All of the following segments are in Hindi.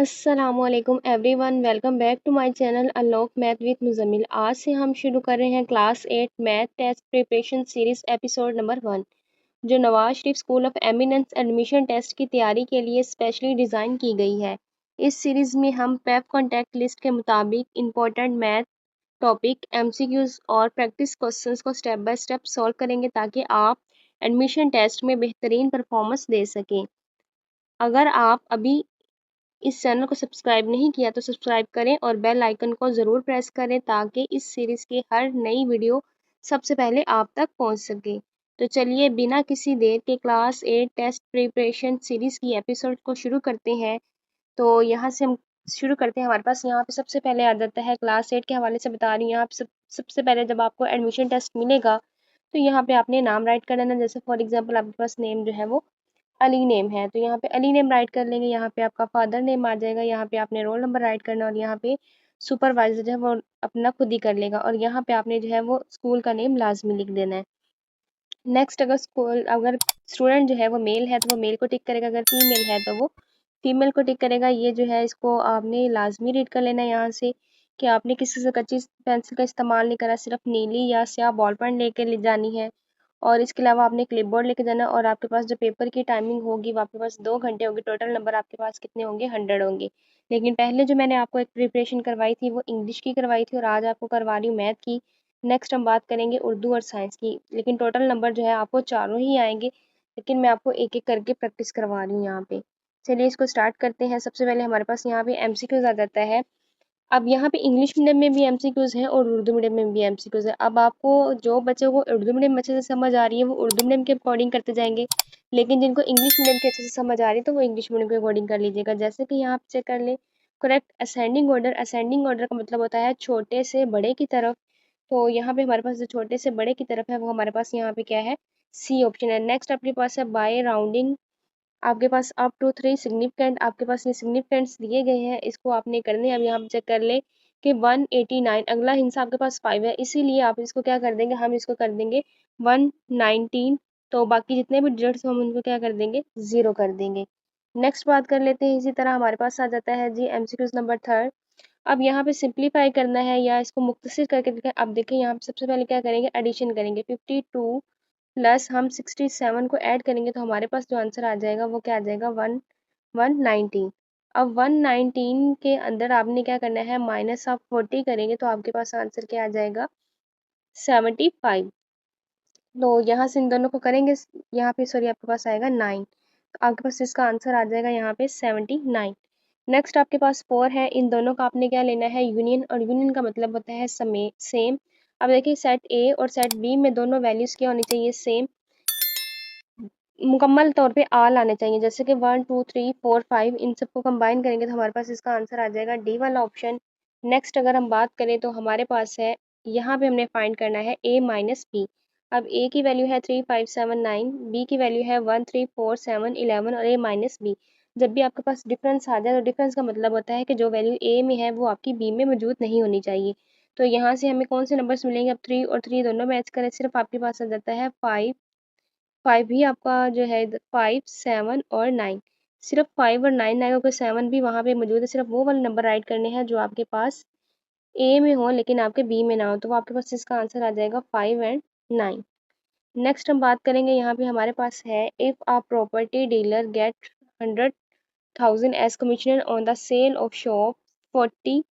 अस्सलामुअलैकुम everyone, welcome back to my channel unlock math with Muzammil. आज से हम शुरू कर रहे हैं class 8 math test preparation series episode number 1, जो Nawaz Sharif school of eminence admission test की तैयारी के लिए स्पेशली डिज़ाइन की गई है। इस सीरीज़ में हम पेप कॉन्टैक्ट लिस्ट के मुताबिक इम्पोर्टेंट मैथ टॉपिक, एमसीक्यूज और प्रैक्टिस क्वेश्चंस को स्टेप बाय स्टेप सॉल्व करेंगे ताकि आप एडमिशन टेस्ट में बेहतरीन परफॉर्मेंस दे सकें। अगर आप अभी इस चैनल को सब्सक्राइब नहीं किया तो सब्सक्राइब करें और बेल आइकन को ज़रूर प्रेस करें ताकि इस सीरीज़ की हर नई वीडियो सबसे पहले आप तक पहुंच सके। तो चलिए बिना किसी देर के क्लास 8 टेस्ट प्रिपरेशन सीरीज़ की एपिसोड को शुरू करते हैं। तो यहाँ से हम शुरू करते हैं। हमारे पास यहाँ पे सबसे पहले आ जाता है, क्लास 8 के हवाले से बता रही हूँ। यहाँ पे सबसे पहले जब आपको एडमिशन टेस्ट मिलेगा तो यहाँ पे आपने नाम राइट कर लेना। जैसे फॉर एग्जाम्पल आपके पास नेम जो है वो अली नेम है, तो यहाँ पे अली नेम राइट कर लेंगे। यहाँ पे आपका फादर नेम आ जाएगा, यहाँ पे आपने रोल नंबर राइट करना और यहाँ पे सुपरवाइजर जो है वो अपना खुद ही कर लेगा और यहाँ पे आपने जो है वो स्कूल का नेम लाजमी लिख देना है। नेक्स्ट, अगर स्टूडेंट जो है वो मेल है तो वो मेल को टिक करेगा, अगर फीमेल है तो वो फीमेल को टिक करेगा। ये जो है इसको आपने लाजमी रीड कर लेना है यहाँ से कि आपने किसी से कच्ची पेंसिल का इस्तेमाल नहीं करा, सिर्फ नीली या स्याह बॉल पेन लेके ले जानी है। और इसके अलावा आपने क्लिपबोर्ड लेके जाना और आपके पास जो पेपर की टाइमिंग होगी वो आपके पास 2 घंटे होगी। टोटल नंबर आपके पास कितने होंगे? 100 होंगे। लेकिन पहले जो मैंने आपको एक प्रिपरेशन करवाई थी वो इंग्लिश की करवाई थी और आज आपको करवा रही हूँ मैथ की। नेक्स्ट हम बात करेंगे उर्दू और साइंस की, लेकिन टोटल नंबर जो है आपको चारों ही आएंगे, लेकिन मैं आपको एक एक करके प्रैक्टिस करवा रही हूँ यहाँ पे। चलिए इसको स्टार्ट करते हैं। सबसे पहले हमारे पास यहाँ पे एमसीक्यूज आ जाता है। अब यहाँ पे इंग्लिश मीडियम में भी एमसीक्यूज हैं और उर्दू मीडियम में भी एमसीक्यूज हैं। अब आपको जो बच्चों को उर्दू मीडियम अच्छे से समझ आ रही है वो उर्दू मीडियम के अकॉर्डिंग करते जाएंगे, लेकिन जिनको इंग्लिश मीडियम के अच्छे से समझ आ रही है तो वो इंग्लिश मीडियम के अकॉर्डिंग कर लीजिएगा। जैसे कि यहाँ पे चेक कर ले, correct ascending order. Ascending order का मतलब होता है छोटे से बड़े की तरफ। तो यहाँ पे हमारे पास जो छोटे से बड़े की तरफ है वो हमारे पास यहाँ पे क्या है? सी ऑप्शन है। नेक्स्ट अपने पास है बाय राउंडिंग। आपके पास अप टू 3 सिग्निफिकेंट, आपके पास ये सिग्निफिकेंट्स दिए गए हैं, इसको आपने करने हैं। अब यहाँ पे चेक कर ले कि 189, अगला हिस्सा आपके पास 5 है, इसीलिए आप इसको क्या कर देंगे? हम इसको कर देंगे 119। तो बाकी जितने भी डिजिट्स हम उनको क्या कर देंगे? 0 कर देंगे। नेक्स्ट बात कर लेते हैं। इसी तरह हमारे पास आ जाता है जी एमसीक्यूज नंबर 3। अब यहाँ पे सिंप्लीफाई करना है या इसको मुख्तसर करके दिखाएं। अब देखिए यहाँ पे सबसे पहले क्या करेंगे? एडिशन करेंगे। 52 प्लस हम 67 को ऐड करेंगे तो हमारे पास जो आंसर आ जाएगा वो क्या आ जाएगा? 119। अब 119 के अंदर आपने क्या करना है? माइनस आप 40 करेंगे तो आपके पास आंसर क्या आ जाएगा? 75। तो यहाँ से इन दोनों को करेंगे, यहाँ पे सॉरी आपके पास आएगा 9, तो आपके पास इसका आंसर आ जाएगा यहाँ पे 79। नेक्स्ट आपके पास 4 है। इन दोनों का आपने क्या लेना है? यूनियन, और यूनियन का मतलब होता है सेम। अब देखिए सेट ए और सेट बी में दोनों वैल्यूज क्या होनी चाहिए? सेम। मुकम्मल तौर पे आल आने चाहिए, जैसे कि 1 2 3 4 5, इन सबको कंबाइन करेंगे तो हमारे पास इसका आंसर आ जाएगा डी वाला ऑप्शन। नेक्स्ट अगर हम बात करें तो हमारे पास है, यहाँ पे हमने फाइंड करना है ए माइनस बी। अब ए की वैल्यू है 3 5 7 9, बी की वैल्यू है 1 3 4 7 11 और ए माइनस बी। जब भी आपके पास डिफरेंस आ जाए तो डिफरेंस का मतलब होता है कि जो वैल्यू ए में है वो आपकी बी में मौजूद नहीं होनी चाहिए। तो यहाँ से हमें कौन से नंबर्स मिलेंगे? अब 3 और 3 दोनों मैच करें, सिर्फ आपके पास आ जाता है 5। 5 भी आपका जो है 5 7 और 9, सिर्फ 5 और 9 आएगा, कोई 7 भी वहाँ पे मौजूद है। सिर्फ वो वाले नंबर राइट करने हैं जो आपके पास ए में हो लेकिन आपके बी में ना हो, तो वो आपके पास इसका आंसर आ जाएगा 5 एंड 9। नेक्स्ट हम बात करेंगे, यहाँ पे हमारे पास है if a property dealer get 100,000 as commission on the sale of shop 40।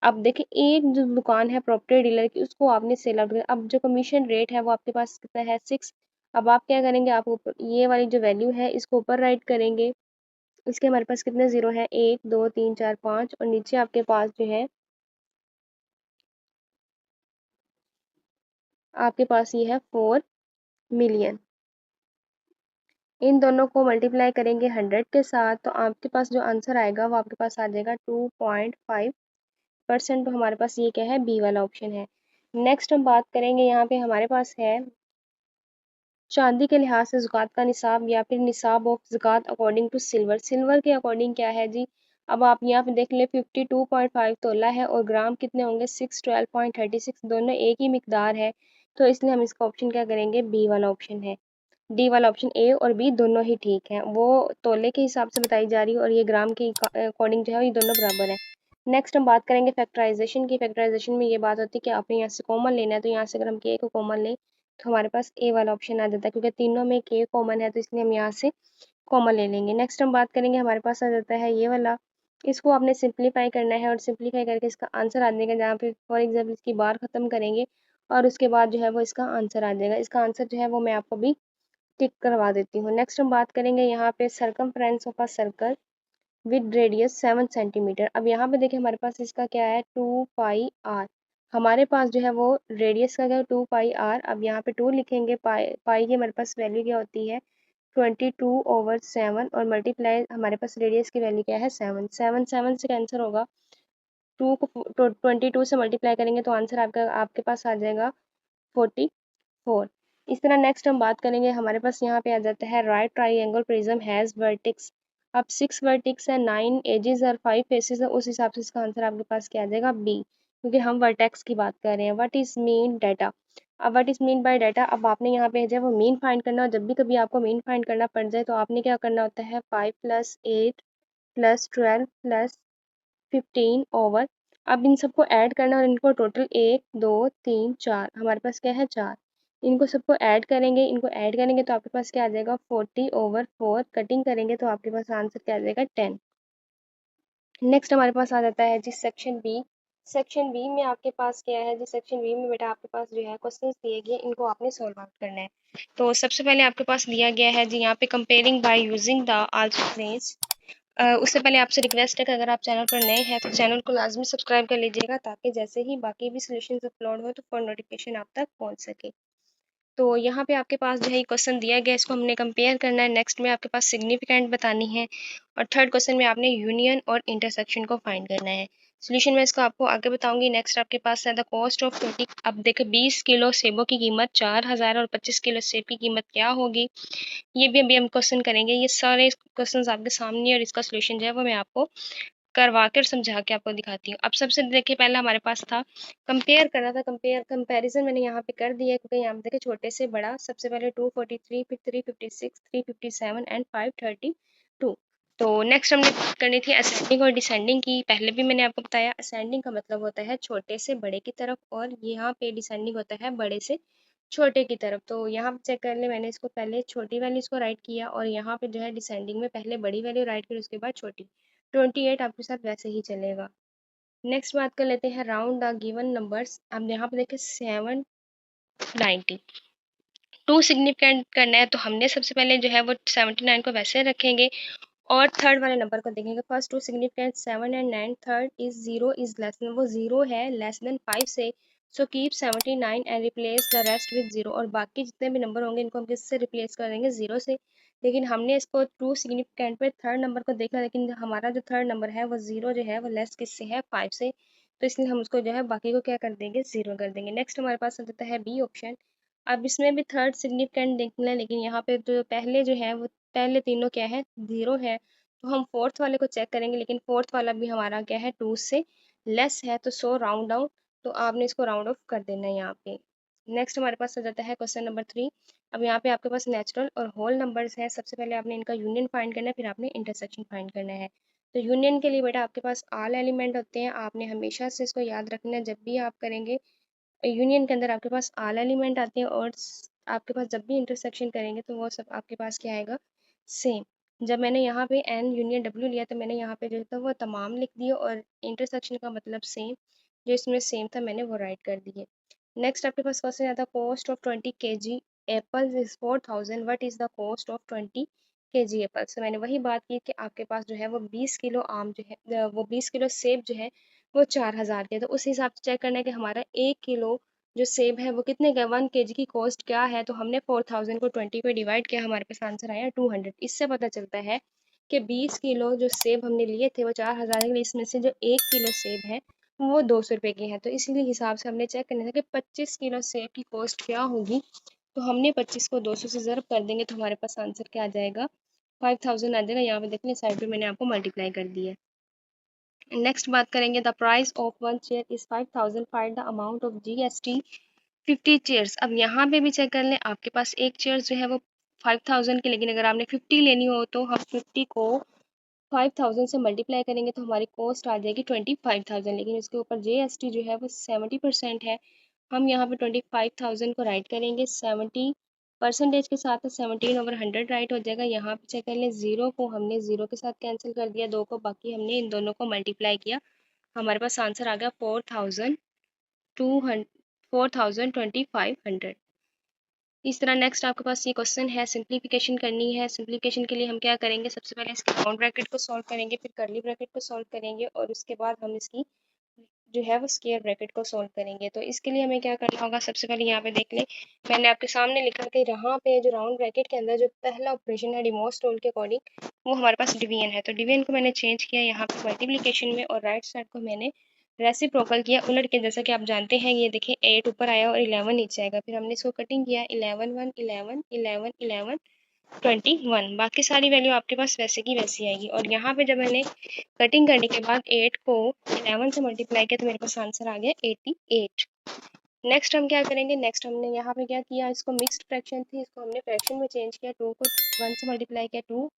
अब देखिए एक जो दुकान है प्रॉपर्टी डीलर की उसको आपने सेल आउट किया, अब जो कमीशन रेट है वो आपके पास कितना है? 6। अब आप क्या करेंगे? आप ऊपर ये वाली जो वैल्यू है इसको ऊपर राइट करेंगे। इसके हमारे पास कितने जीरो है? 1 2 3 4 5 और नीचे आपके पास जो है आपके पास ये है 4 मिलियन। इन दोनों को मल्टीप्लाई करेंगे 100 के साथ तो आपके पास जो आंसर आएगा वो आपके पास आ जाएगा 2.5%। तो हमारे पास ये क्या है? बी वाला ऑप्शन है। नेक्स्ट हम बात करेंगे, यहाँ पे हमारे पास है चांदी के लिहाज से ज़कात का निसाब या फिर निसाब ऑफ ज़कात अकॉर्डिंग टू सिल्वर। सिल्वर के अकॉर्डिंग क्या है जी? अब आप यहाँ पे देख ले, 52.5 तोला है और ग्राम कितने होंगे? 612.36, दोनों एक ही मिकदार है, तो इसलिए हम इसका ऑप्शन क्या करेंगे? बी वाला ऑप्शन है। डी वाला ऑप्शन ए और बी दोनों ही ठीक है, वो तोले के हिसाब से बताई जा रही है और ये ग्राम के अकॉर्डिंग जो है ये दोनों बराबर है। नेक्स्ट हम बात करेंगे फैक्टराइजेशन की। फैक्टराइजेशन में ये बात होती है कि आपने यहाँ से कॉमन लेना है, तो यहाँ से अगर हम के को कॉमन लें तो हमारे पास ए वाला ऑप्शन आ जाता है, क्योंकि तीनों में के कॉमन है तो इसलिए हम यहाँ से कॉमन ले लेंगे। नेक्स्ट हम बात करेंगे, हमारे पास आ जाता है ये वाला, इसको आपने सिंप्लीफाई करना है और सिंप्लीफाई करके इसका आंसर आ जाएगा, जहाँ पे फॉर एग्जाम्पल इसकी बार खत्म करेंगे और उसके बाद जो है वो इसका आंसर आ जाएगा। इसका आंसर जो है वो मैं आपको भी टिक करवा देती हूँ। नेक्स्ट हम बात करेंगे यहाँ पे circumference of a circle with radius 7 centimetre. अब यहाँ पे देखिए हमारे पास इसका क्या है 2 पाई आर, हमारे पास जो है वो रेडियस का क्या 2 पाई आर। अब यहाँ पे 2 लिखेंगे, पाई की हमारे पास वैल्यू क्या होती है 22/7 और मल्टीप्लाई हमारे पास रेडियस की वैल्यू क्या है 7, 7 7 से कैंसिल होगा, 2 को 22 से मल्टीप्लाई करेंगे तो आंसर आपका आपके पास आ जाएगा 44। इस तरह नेक्स्ट हम बात करेंगे, हमारे पास यहाँ पे आ जाता है right triangle prism has vertex. अब 6 वर्टेक्स है, 9 एजेस और 5 फेसेस है, उस हिसाब से इसका आंसर आपके पास क्या आ जाएगा बी, क्योंकि हम वर्टेक्स की बात कर रहे हैं। What is mean data. अब what is mean by data, अब आपने यहाँ पे जब वो मीन फाइंड करना हो, जब भी कभी आपको मीन फाइंड करना पड़ जाए तो आपने क्या करना होता है 5 + 8 + 12 + 15 ओवर, अब इन सबको ऐड करना और इनको टोटल 1 2 3 4 हमारे पास क्या है 4, इनको सबको ऐड करेंगे तो आपके पास क्या आ जाएगा 40/4, कटिंग करेंगे तो आपके पास आंसर क्या आ जाएगा 10। नेक्स्ट हमारे पास आ जाता है जी सेक्शन बी। सेक्शन बी में आपके पास क्या है जी, सेक्शन बी में बेटा आपके पास जो है क्वेश्चंस दिए गए, इनको आपने सॉल्व आउट करना है। तो सबसे पहले आपके पास दिया गया है जी यहाँ पे comparing by using the alternates. उससे पहले आपसे रिक्वेस्ट है कि अगर आप चैनल पर नए हैं तो चैनल को लाजमी सब्सक्राइब कर लीजिएगा, ताकि जैसे ही बाकी भी सॉल्यूशंस अपलोड हो तो फॉर नोटिफिकेशन आप तक पहुंच सके। तो यहाँ पे आपके पास जो है क्वेश्चन दिया गया, इसको हमने कंपेयर करना है। नेक्स्ट में आपके पास सिग्निफिकेंट बतानी है और थर्ड क्वेश्चन में आपने यूनियन और इंटरसेक्शन को फाइंड करना है। सोल्यूशन में इसको आपको आगे बताऊंगी। नेक्स्ट आपके पास है द कॉस्ट ऑफ 20, अब देखो 20 किलो सेबों की कीमत 4000 और 25 किलो सेब की कीमत क्या होगी, ये भी अभी हम क्वेश्चन करेंगे। ये सारे क्वेश्चंस आपके सामने और इसका सोल्यूशन जो है वो मैं आपको करवा कर समझा के आपको दिखाती हूँ। अब सबसे देखिए पहला हमारे पास था कंपेयर करना था, कंपैरिजन मैंने यहाँ पे कर दिया है, क्योंकि यहाँ पे देखिए छोटे से बड़ा सबसे पहले 243, फिर 356, 357 एंड 532। तो नेक्स्ट हमने बात करनी थी असेंडिंग और डिसेंडिंग की। पहले भी मैंने आपको बताया असेंडिंग का मतलब होता है छोटे से बड़े की तरफ, और यहाँ पे डिसेंडिंग होता है बड़े से छोटे की तरफ। तो यहाँ पे चेक कर ले, मैंने इसको पहले छोटी वाली इसको राइट किया और यहाँ पे जो है डिसेंडिंग में पहले बड़ी वैल्यू राइट की उसके बाद छोटी। 28 आपके साथ वैसे ही चलेगा। नेक्स्ट बात कर लेते हैं राउंड द गिवन नंबर्स। अब यहाँ पे देखें 790, टू सिग्निफिकेंट करना है तो हमने सबसे पहले जो है वो 79 को वैसे रखेंगे और थर्ड वाले नंबर को देखेंगे। First two significant 7 and 9, third is 0 is less than, वो 0 है लेस देन 5 से, so keep 79 and replace the rest with 0, और बाकी जितने भी नंबर होंगे इनको हम किससे रिप्लेस कर देंगे 0 से। लेकिन हमने इसको टू सिग्निफिकेंट पे थर्ड नंबर को देखना, लेकिन हमारा जो थर्ड नंबर है वो 0 जो है वो लेस किससे है 5 से, तो इसलिए हम उसको जो है बाकी को क्या कर देंगे 0 कर देंगे। नेक्स्ट हमारे पास आ जाता है बी ऑप्शन। अब इसमें भी थर्ड सिग्निफिकेंट देखना है, लेकिन यहाँ पे जो पहले जो है वो पहले तीनों क्या है 0 है, तो हम फोर्थ वाले को चेक करेंगे, लेकिन फोर्थ वाला भी हमारा क्या है 2 से लेस है, तो सो राउंड डाउन, तो आपने इसको राउंड ऑफ कर देना है यहाँ पे। नेक्स्ट हमारे पास आ जाता है क्वेश्चन नंबर 3। अब यहाँ पे आपके पास नेचुरल और होल नंबर्स हैं। सबसे पहले आपने इनका यूनियन फाइंड करना है, फिर आपने इंटरसेक्शन फाइंड करना है। तो यूनियन के लिए बेटा आपके पास ऑल एलिमेंट होते हैं, आपने हमेशा से इसको याद रखना है। जब भी आप करेंगे यूनियन के अंदर आपके पास ऑल एलिमेंट आते हैं, और आपके पास जब भी इंटरसेक्शन करेंगे तो वो सब आपके पास क्या आएगा सेम। जब मैंने यहाँ पे एन यूनियन डब्ल्यू लिया तो मैंने यहाँ पे जो था वो तमाम लिख दिए, और इंटरसेक्शन का मतलब सेम, जो इसमें सेम था मैंने वो राइट कर दिए। नेक्स्ट आपके पास क्वेश्चन आता है cost of 20 kg apples is 4000, what is the cost of 20 kg apples. तो मैंने वही बात की कि आपके पास जो है वो 20 किलो आम जो है वो 20 किलो सेब जो है वो 4000 के, तो उस हिसाब से चेक करना है कि हमारा 1 किलो जो सेब है वो कितने का, 1 kg की कॉस्ट क्या है। तो हमने 4000 को 20 पे डिवाइड किया, हमारे पास आंसर आया 200। इससे पता चलता है कि 20 किलो जो सेब हमने लिए थे वो 4000 के लिए, इसमें से जो 1 किलो सेब है वो 200 रुपये की है। तो इसीलिए हिसाब से हमने चेक करना था कि 25 किलो सेब की कॉस्ट क्या होगी, तो हमने 25 को 200 से ज़रब कर देंगे तो हमारे पास आंसर क्या आ जाएगा 5000 आ जाएगा। यहाँ पे देख लें साइड पे मैंने आपको मल्टीप्लाई कर दिया है। नेक्स्ट बात करेंगे the price of one chair is 5000, find the amount of GST 50 chairs. अब यहाँ पे भी चेक कर लें, आपके पास एक चेयर जो है वो 5000 की, लेकिन अगर आपने 50 लेनी हो तो हम 50 को 5000 से मल्टीप्लाई करेंगे तो हमारी कॉस्ट आ जाएगी 25,000, लेकिन उसके ऊपर जीएसटी जो है वो 70% है। हम यहाँ पे 25,000 को राइट करेंगे, 70 परसेंटेज के साथ 17/100 राइट हो जाएगा। यहाँ पे चेक कर लें, ज़ीरो को हमने ज़ीरो के साथ कैंसिल कर दिया, दो को, बाकी हमने इन दोनों को मल्टीप्लाई किया, हमारे पास आंसर आ गया 4,2500। इस तरह नेक्स्ट आपके पास ये क्वेश्चन है, सिंप्लीफिकेशन करनी है। सिंप्लीफिकेशन के लिए हम क्या करेंगे, सबसे पहले इसके राउंड ब्रैकेट को सॉल्व करेंगे, फिर कर्ली ब्रैकेट को सॉल्व करेंगे और उसके बाद हम इसकी जो है वो स्क्वायर ब्रैकेट को सॉल्व करेंगे। तो इसके लिए हमें क्या करना होगा, सबसे पहले यहाँ पे देख लें, मैंने आपके सामने लिखा कि यहाँ पे जो राउंड ब्रैकेट के अंदर जो पहला ऑपरेशन है डिमोस्ट रूल के अकॉर्डिंग, वो हमारे पास डिवीजन है। तो डिवीजन को मैंने चेंज किया यहाँ पे मल्टीप्लीकेशन में, और राइट साइड को मैंने रेसिप्रोकल किया उलट के। जैसा कि आप जानते हैं, ये देखिए 8 ऊपर आया और 11 नीचे आएगा, फिर हमने इसको कटिंग किया, 11 1 11 11 11 21, बाकी सारी वैल्यू आपके पास वैसे की वैसी आएगी। और यहाँ पे जब मैंने कटिंग करने के बाद 8 को 11 से मल्टीप्लाई किया तो मेरे पास आंसर आ गया 88। नेक्स्ट हम क्या करेंगे, नेक्स्ट हमने यहाँ पे क्या किया, इसको मिक्स्ड फ्रैक्शन थी, इसको हमने फ्रैक्शन में चेंज किया, 2 को 1 से मल्टीप्लाई किया 2,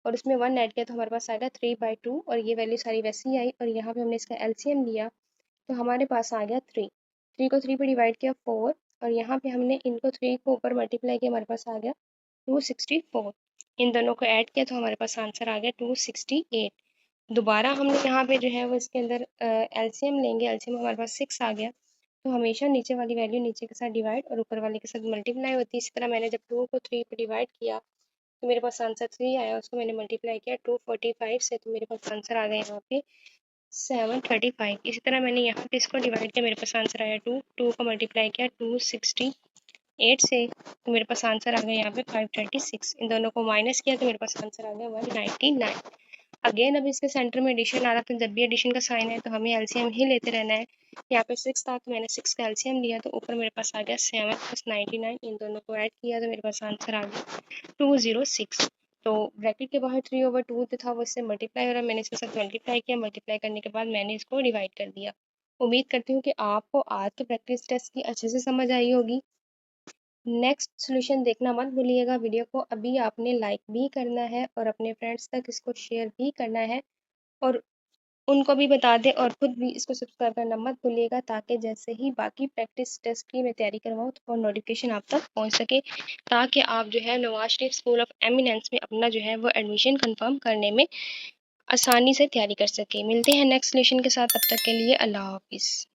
और उसमें 1 ऐड किया तो हमारे पास आएगा 3/2, और ये वैल्यू सारी वैसी आई। और यहाँ पे हमने इसका एलसीएम लिया तो हमारे पास आ गया 3, 3 को 3 पे डिवाइड किया 4, और यहाँ पे हमने इनको 3 को ऊपर मल्टीप्लाई किया, हमारे पास आ गया 264। इन दोनों को ऐड किया तो हमारे पास आंसर आ गया 268। दोबारा हमने यहाँ पे जो है वो इसके अंदर एलसीएम लेंगे, एलसीएम हमारे पास 6 आ गया। तो हमेशा नीचे वाली वैल्यू नीचे के साथ डिवाइड और ऊपर वाले के साथ मल्टीप्लाई होती है। इसी तरह मैंने जब 2 को 3 पे डिवाइड किया तो मेरे पास आंसर 3 आया, उसको मैंने मल्टीप्लाई किया 245 से, तो मेरे पास आंसर आ गया यहाँ पे 735। इसी तरह मैंने यहाँ पे इसको डिवाइड किया, मेरे पास आंसर आया 2, 2 को मल्टीप्लाई किया 268 से, तो मेरे पास आंसर आ गया यहाँ पे 536। इन दोनों को माइनस किया तो मेरे पास आंसर आ गया 199। अगेन अब इसके सेंटर में एडिशन आ रहा था, जब भी एडिशन का साइन है तो हमें एलसीएम ही लेते रहना है। यहाँ पे 6 था तो मैंने 6 का एलसीएम लिया, तो ऊपर मेरे पास आ गया 7 + 99, इन दोनों को ऐड किया तो मेरे पास आंसर आ गया 206। तो ब्रैकेट के बाहर 3/2 जो था वो इससे मल्टीप्लाई हो रहा है, मैंने इसके साथ मल्टीप्लाई किया, मल्टीप्लाई करने के बाद मैंने इसको डिवाइड कर दिया। उम्मीद करती हूँ कि आपको आज के प्रैक्टिस टेस्ट की अच्छे से समझ आई होगी। नेक्स्ट सॉल्यूशन देखना मत भूलिएगा। वीडियो को अभी आपने लाइक भी करना है और अपने फ्रेंड्स तक इसको शेयर भी करना है, और उनको भी बता दें, और खुद भी इसको सब्सक्राइब करना मत भूलिएगा, ताकि जैसे ही बाकी प्रैक्टिस टेस्ट की मैं तैयारी करवाऊँ तो नोटिफिकेशन आप तक पहुंच सके, ताकि आप जो है Nawaz Sharif school of eminence में अपना जो है वो एडमिशन कंफर्म करने में आसानी से तैयारी कर सके। मिलते हैं नेक्स्ट सॉल्यूशन के साथ, तब तक के लिए अल्लाह हाफिज़।